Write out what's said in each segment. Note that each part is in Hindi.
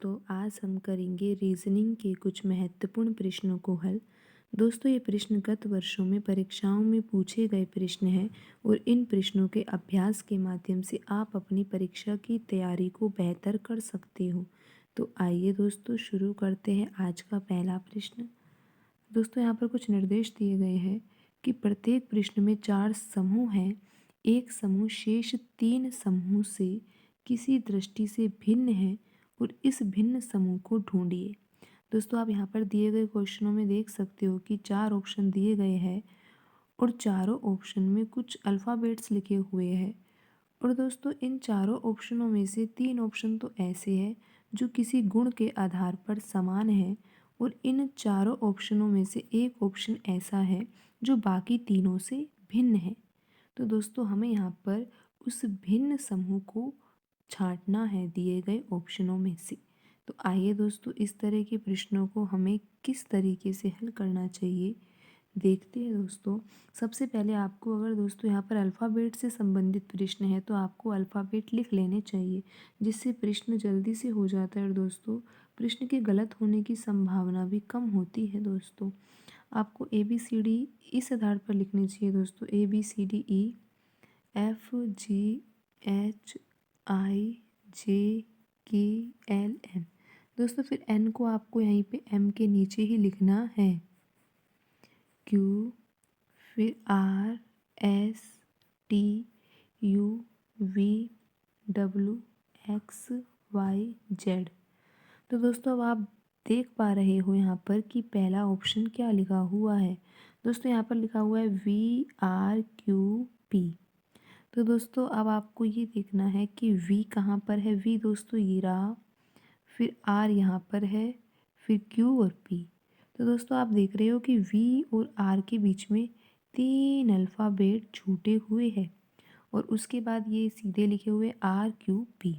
दोस्तों, आज हम करेंगे रीजनिंग के कुछ महत्वपूर्ण प्रश्नों को हल। दोस्तों, ये प्रश्न गत वर्षों में परीक्षाओं में पूछे गए प्रश्न हैं और इन प्रश्नों के अभ्यास के माध्यम से आप अपनी परीक्षा की तैयारी को बेहतर कर सकते हो। तो आइए दोस्तों, शुरू करते हैं आज का पहला प्रश्न। दोस्तों, यहाँ पर कुछ निर्देश दिए गए हैं कि प्रत्येक प्रश्न में 4 समूह हैं। एक समूह शेष 3 समूह से किसी दृष्टि से भिन्न है और इस भिन्न समूह को ढूंढिए। दोस्तों, आप यहाँ पर दिए गए क्वेश्चनों में देख सकते हो कि 4 ऑप्शन दिए गए हैं और चारों ऑप्शन में कुछ अल्फ़ाबेट्स लिखे हुए हैं। और दोस्तों, इन चारों ऑप्शनों में से 3 ऑप्शन तो ऐसे हैं जो किसी गुण के आधार पर समान है और इन चारों ऑप्शनों में से एक ऑप्शन ऐसा है जो बाकी तीनों से भिन्न है। तो दोस्तों, हमें यहाँ पर उस भिन्न समूह को छांटना है दिए गए ऑप्शनों में से। तो आइए दोस्तों, इस तरह के प्रश्नों को हमें किस तरीके से हल करना चाहिए देखते हैं। दोस्तों, सबसे पहले आपको अगर दोस्तों यहाँ पर अल्फ़ाबेट से संबंधित प्रश्न है तो आपको अल्फ़ाबेट लिख लेने चाहिए, जिससे प्रश्न जल्दी से हो जाता है और दोस्तों प्रश्न के गलत होने की संभावना भी कम होती है। दोस्तों, आपको ABCD इस आधार पर लिखनी चाहिए। दोस्तों, ABCDEFGHIJKLM। दोस्तों, फिर N को आपको यहीं पे M के नीचे ही लिखना है। Q, फिर RSTUVWXYZ। तो दोस्तों, अब आप देख पा रहे हो यहाँ पर कि पहला ऑप्शन क्या लिखा हुआ है। दोस्तों, यहाँ पर लिखा हुआ है VRQP। तो दोस्तों, अब आपको ये देखना है कि V कहाँ पर है। V दोस्तों ये रहा, फिर R यहाँ पर है, फिर Q और P। तो दोस्तों, आप देख रहे हो कि V और R के बीच में 3 अल्फ़ाबेट छूटे हुए हैं और उसके बाद ये सीधे लिखे हुए RQP।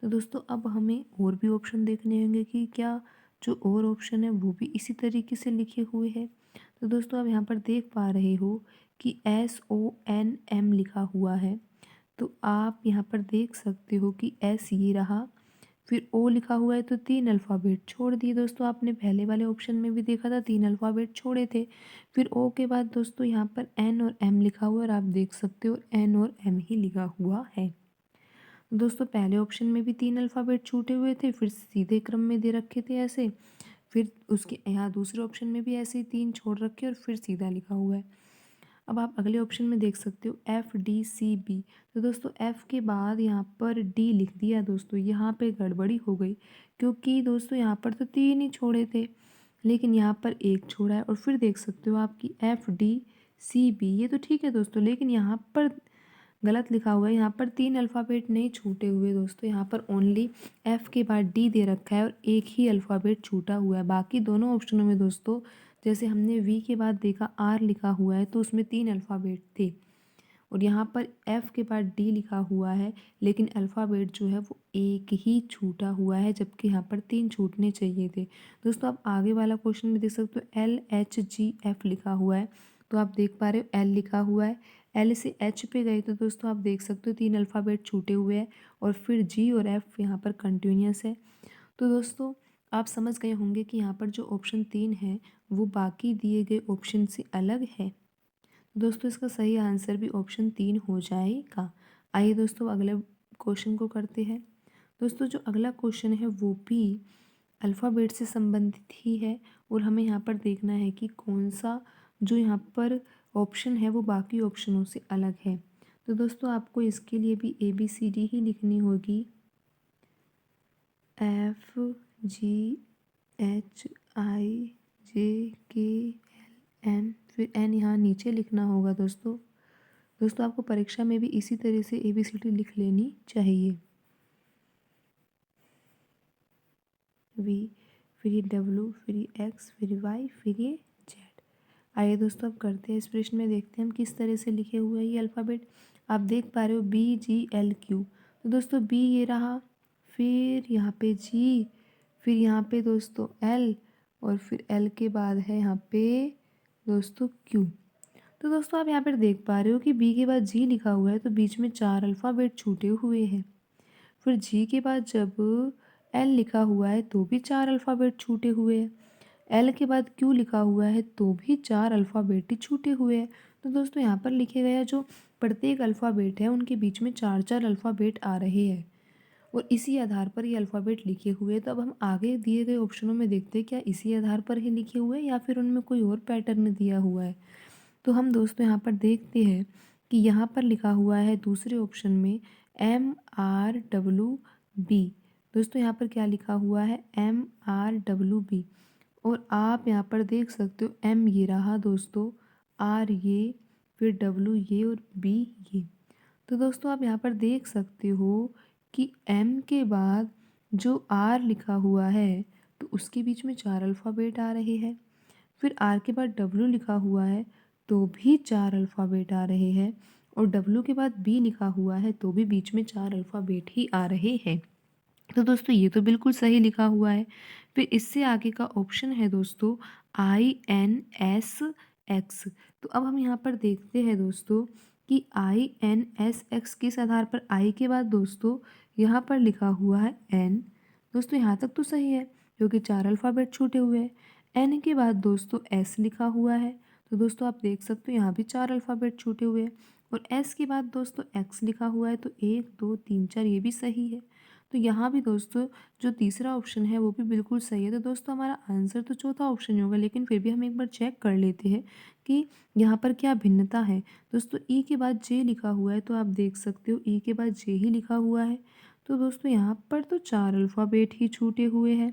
तो दोस्तों, अब हमें और भी ऑप्शन देखने होंगे कि क्या जो और ऑप्शन है वो भी इसी तरीके से लिखे हुए हैं। तो दोस्तों, आप यहाँ पर देख पा रहे हो कि SONM लिखा हुआ है। तो आप यहाँ पर देख सकते हो कि S ये रहा, फिर O लिखा हुआ है, तो 3 अल्फ़ाबेट छोड़ दिए। दोस्तों, आपने पहले वाले ऑप्शन में भी देखा था 3 अल्फ़ाबेट छोड़े थे। फिर O के बाद दोस्तों यहाँ पर N और M लिखा हुआ है और आप देख सकते हो N और M ही लिखा हुआ है। दोस्तों, पहले ऑप्शन में भी 3 अल्फ़ाबेट छूटे हुए थे, फिर सीधे क्रम में दे रखे थे ऐसे। फिर उसके यहाँ दूसरे ऑप्शन में भी ऐसे ही 3 छोड़ रखे और फिर सीधा लिखा हुआ है। अब आप अगले ऑप्शन में देख सकते हो FDCB। तो दोस्तों, F के बाद यहाँ पर D लिख दिया। दोस्तों, यहाँ पे गड़बड़ी हो गई क्योंकि दोस्तों यहाँ पर तो 3 ही छोड़े थे, लेकिन यहाँ पर एक छोड़ा है। और फिर देख सकते हो आपकी FDCB, ये तो ठीक है दोस्तों, लेकिन यहाँ पर गलत लिखा हुआ है। यहाँ पर 3 अल्फ़ाबेट नहीं छूटे हुए दोस्तों, यहाँ पर ओनली F के बाद D दे रखा है और एक ही अल्फ़ाबेट छूटा हुआ है। बाकी दोनों ऑप्शनों में दोस्तों, जैसे हमने V के बाद देखा R लिखा हुआ है तो उसमें 3 अल्फ़ाबेट थे और यहाँ पर F के बाद D लिखा हुआ है, लेकिन अल्फ़ाबेट जो है वो एक ही छूटा हुआ है, जबकि यहाँ पर 3 छूटने चाहिए थे। दोस्तों, आप आगे वाला क्वेश्चन में देख सकते हो LHGF लिखा हुआ है। तो आप देख पा रहे हो L लिखा हुआ है, L से H पे गए तो दोस्तों आप देख सकते हो 3 अल्फ़ाबेट छूटे हुए हैं और फिर G और F यहाँ पर कंटिन्यूस है। तो दोस्तों, आप समझ गए होंगे कि यहाँ पर जो ऑप्शन 3 है वो बाकी दिए गए ऑप्शन से अलग है। दोस्तों, इसका सही आंसर भी ऑप्शन 3 हो जाएगा। आइए दोस्तों, अगले क्वेश्चन को करते हैं। दोस्तों, जो अगला क्वेश्चन है वो भी अल्फ़ाबेट से संबंधित ही है और हमें यहाँ पर देखना है कि कौन सा जो यहाँ पर ऑप्शन है वो बाकी ऑप्शनों से अलग है। तो दोस्तों, आपको इसके लिए भी ABCD ही लिखनी होगी। FGHIJKLM, फिर N यहाँ नीचे लिखना होगा। दोस्तों आपको परीक्षा में भी इसी तरह से ABCD लिख लेनी चाहिए। V, फिर ये W, फिर ये X, फिर ये Y, फिर ये Z। आइए दोस्तों, अब करते हैं इस प्रश्न में, देखते हैं हम किस तरह से लिखे हुए हैं ये अल्फ़ाबेट। आप देख पा रहे हो BGLQ। तो दोस्तों, B ये रहा, फिर यहाँ पे G, फिर यहाँ पे दोस्तों L और फिर L के बाद है यहाँ पे दोस्तों Q। तो दोस्तों, आप यहाँ पर देख पा रहे हो कि B के बाद G लिखा हुआ है तो बीच में 4 अल्फ़ाबेट छूटे हुए हैं। फिर G के बाद जब एल लिखा हुआ है तो भी 4 अल्फ़ाबेट छूटे हुए हैं। एल के बाद क्यू लिखा हुआ है तो भी 4 अल्फ़ाबेट ही छूटे हुए हैं। तो दोस्तों यहाँ पर लिखे गए जो प्रत्येक अल्फ़ाबेट है उनके बीच में 4-4 अल्फ़ाबेट आ रहे हैं और इसी आधार पर ये अल्फ़ाबेट लिखे हुए हैं। तो अब हम आगे दिए गए ऑप्शनों में देखते हैं क्या इसी आधार पर ही लिखे हुए हैं या फिर उनमें कोई और पैटर्न दिया हुआ है। तो हम दोस्तों यहाँ पर देखते हैं कि यहाँ पर लिखा हुआ है दूसरे ऑप्शन में MRWB। दोस्तों यहाँ पर क्या लिखा हुआ है MRWB और आप यहाँ पर देख सकते हो M ये रहा दोस्तों, R ये, फिर W ये और B ये। तो दोस्तों आप यहाँ पर देख सकते हो कि M के बाद जो R लिखा हुआ है तो उसके बीच में 4 अल्फ़ाबेट आ रहे हैं। फिर R के बाद W लिखा हुआ है तो भी 4 अल्फ़ाबेट आ रहे हैं और W के बाद B लिखा हुआ है तो भी बीच में 4 अल्फ़ाबेट ही आ रहे हैं। तो दोस्तों ये तो बिल्कुल सही लिखा हुआ है। फिर इससे आगे का ऑप्शन है दोस्तों INSX। तो अब हम यहाँ पर देखते हैं दोस्तों कि INSX किस आधार पर, आई के बाद दोस्तों यहाँ पर लिखा हुआ है N। दोस्तों यहाँ तक तो सही है क्योंकि 4 अल्फ़ाबेट छूटे हुए हैं। N के बाद दोस्तों S लिखा हुआ है तो दोस्तों आप देख सकते हो यहाँ भी 4 अल्फ़ाबेट छूटे हुए हैं और S के बाद दोस्तों X लिखा हुआ है तो 1 2 3 4 ये भी सही है। तो यहाँ भी दोस्तों जो तीसरा ऑप्शन है वो भी बिल्कुल सही है। तो दोस्तों हमारा आंसर तो चौथा ऑप्शन ही होगा, लेकिन फिर भी हम एक बार चेक कर लेते हैं कि यहाँ पर क्या भिन्नता है। दोस्तों ई के बाद जे लिखा हुआ है तो आप देख सकते हो ई के बाद जे ही लिखा हुआ है। तो दोस्तों यहाँ पर तो 4 अल्फ़ाबेट ही छूटे हुए हैं।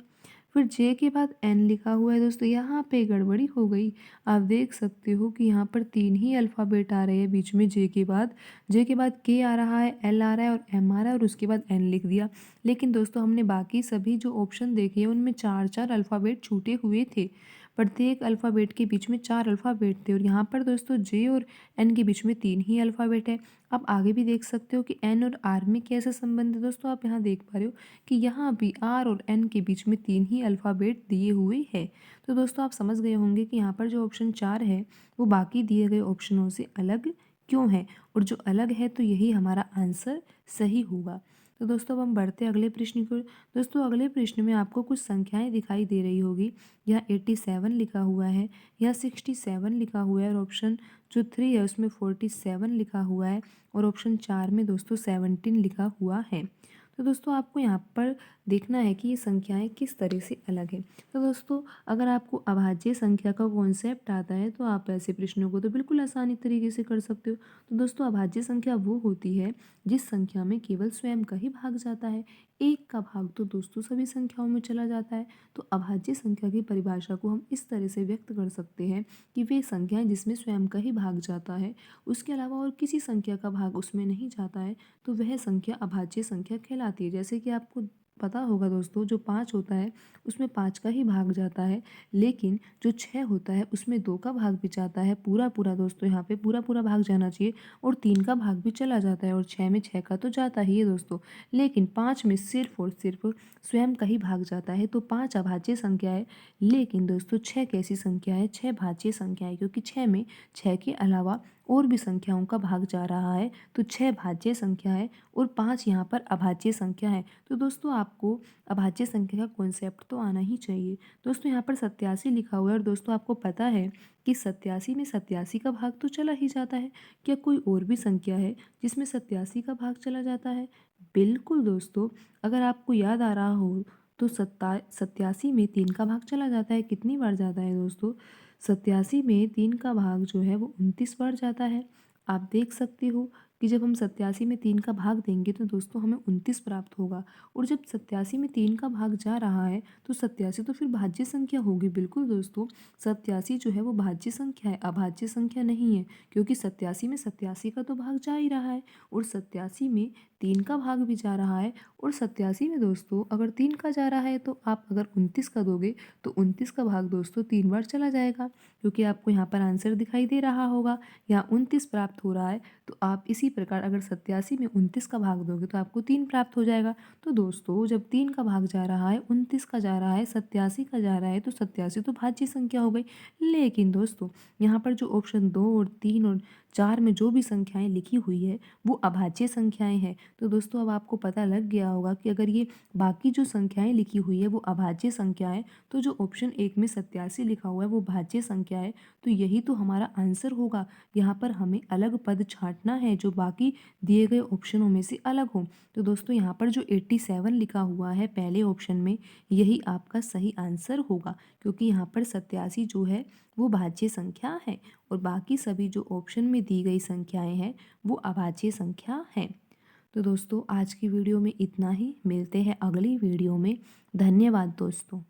फिर जे के बाद एन लिखा हुआ है दोस्तों, यहाँ पे गड़बड़ी हो गई। आप देख सकते हो कि यहाँ पर 3 ही अल्फ़ाबेट आ रहे हैं बीच में जे के बाद। जे के बाद के आ रहा है, एल आ रहा है और एम आ रहा है और उसके बाद एन लिख दिया। लेकिन दोस्तों हमने बाकी सभी जो ऑप्शन देखे हैं उनमें 4-4 अल्फ़ाबेट छूटे हुए थे। प्रत्येक अल्फ़ाबेट के बीच में 4 अल्फ़ाबेट थे और यहाँ पर दोस्तों जे और एन के बीच में 3 ही अल्फ़ाबेट है। आप आगे भी देख सकते हो कि एन और आर में कैसा संबंध है। दोस्तों आप यहाँ देख पा रहे हो कि यहाँ भी आर और एन के बीच में 3 ही अल्फ़ाबेट दिए हुए हैं। तो दोस्तों आप समझ गए होंगे कि यहाँ पर जो ऑप्शन 4 है वो बाकी दिए गए ऑप्शनों से अलग क्यों है और जो अलग है तो यही हमारा आंसर सही होगा। तो दोस्तों अब हम बढ़ते हैं अगले प्रश्न को। दोस्तों अगले प्रश्न में आपको कुछ संख्याएं दिखाई दे रही होगी। यहाँ 87 लिखा हुआ है, यहाँ 67 लिखा हुआ है और ऑप्शन जो 3 है उसमें 47 लिखा हुआ है और ऑप्शन 4 में दोस्तों 17 लिखा हुआ है। तो दोस्तों आपको यहाँ पर देखना है कि ये संख्याएं किस तरह से अलग है। तो दोस्तों अगर आपको अभाज्य संख्या का कॉन्सेप्ट आता है तो आप ऐसे प्रश्नों को तो बिल्कुल आसानी तरीके से कर सकते हो। तो दोस्तों अभाज्य संख्या वो होती है जिस संख्या में केवल स्वयं का ही भाग जाता है। एक का भाग तो दोस्तों सभी संख्याओं में चला जाता है। तो अभाज्य संख्या की परिभाषा को हम इस तरह से व्यक्त कर सकते हैं कि वे संख्याएं जिसमें स्वयं का ही भाग जाता है, उसके अलावा और किसी संख्या का भाग उसमें नहीं जाता है, तो वह संख्या अभाज्य संख्या कहलाती है। जैसे कि आपको पता होगा दोस्तों जो 5 होता है उसमें 5 का ही भाग जाता है, लेकिन जो 6 होता है उसमें 2 का भाग भी जाता है। पूरा पूरा दोस्तों यहाँ पे पूरा पूरा भाग जाना चाहिए और 3 का भाग भी चला जाता है और 6 में 6 का तो जाता ही है दोस्तों, लेकिन 5 में सिर्फ और सिर्फ स्वयं का ही भाग जाता है। तो 5 अभाज्य संख्या है, लेकिन दोस्तों 6 कैसी संख्या है, 6 भाज्य संख्या है, क्योंकि 6 में 6 के अलावा और भी संख्याओं का भाग जा रहा है। तो 6 भाज्य संख्या है और 5 यहाँ पर अभाज्य संख्या है। तो दोस्तों आपको अभाज्य संख्या का कॉन्सेप्ट तो आना ही चाहिए। दोस्तों यहाँ पर 87 लिखा हुआ है और दोस्तों आपको पता है कि 87 में 87 का भाग तो चला ही जाता है। क्या कोई और भी संख्या है जिसमें 87 का भाग चला जाता है? बिल्कुल दोस्तों, अगर आपको याद आ रहा हो तो 87 में 3 का भाग चला जाता है। कितनी बार जाता है दोस्तों? 87 में 3 का भाग जो है वो 29 बार जाता है। आप देख सकते हो कि जब हम 87 में 3 का भाग देंगे तो दोस्तों हमें 29 प्राप्त होगा और जब 87 में 3 का भाग जा रहा है तो 87 तो फिर भाज्य संख्या होगी। बिल्कुल दोस्तों, 87 जो है वो भाज्य संख्या है, अभाज्य संख्या नहीं है, क्योंकि 87 में 87 का तो भाग जा ही रहा है और 87 में 3 का भाग भी जा रहा है और 87 में दोस्तों अगर 3 का जा रहा है तो आप अगर 29 का दोगे तो 29 का भाग दोस्तों 3 बार चला जाएगा, क्योंकि आपको यहाँ पर आंसर दिखाई दे रहा होगा, यहाँ 29 प्राप्त हो रहा है। तो आप इसी प्रकार अगर 87 में 29 का भाग दोगे तो आपको 3 प्राप्त हो जाएगा। तो दोस्तों जब 3 का भाग जा रहा है, 29 का जा रहा है, 87 का जा रहा है, तो 87 तो भाज्य संख्या हो गई। लेकिन दोस्तों यहाँ पर जो ऑप्शन 2 और 3 और 4 में जो भी संख्याएं लिखी हुई है वो अभाज्य संख्याएं हैं। तो दोस्तों अब आपको पता लग गया होगा कि अगर ये बाकी जो संख्याएं लिखी हुई है वो अभाज्य संख्या है, तो जो ऑप्शन 1 में 87 लिखा हुआ है वो भाज्य संख्या है, तो यही तो हमारा आंसर होगा। यहाँ पर हमें अलग पद छांटना है जो बाकी दिए गए ऑप्शनों में से अलग हो। तो दोस्तों यहाँ पर जो 87 लिखा हुआ है पहले ऑप्शन में, यही आपका सही आंसर होगा, क्योंकि यहाँ पर 87 जो है वो भाज्य संख्या है और बाकी सभी जो ऑप्शन में दी गई संख्याएं हैं वो अभाज्य संख्या हैं। तो दोस्तों आज की वीडियो में इतना ही, मिलते हैं अगली वीडियो में। धन्यवाद दोस्तों।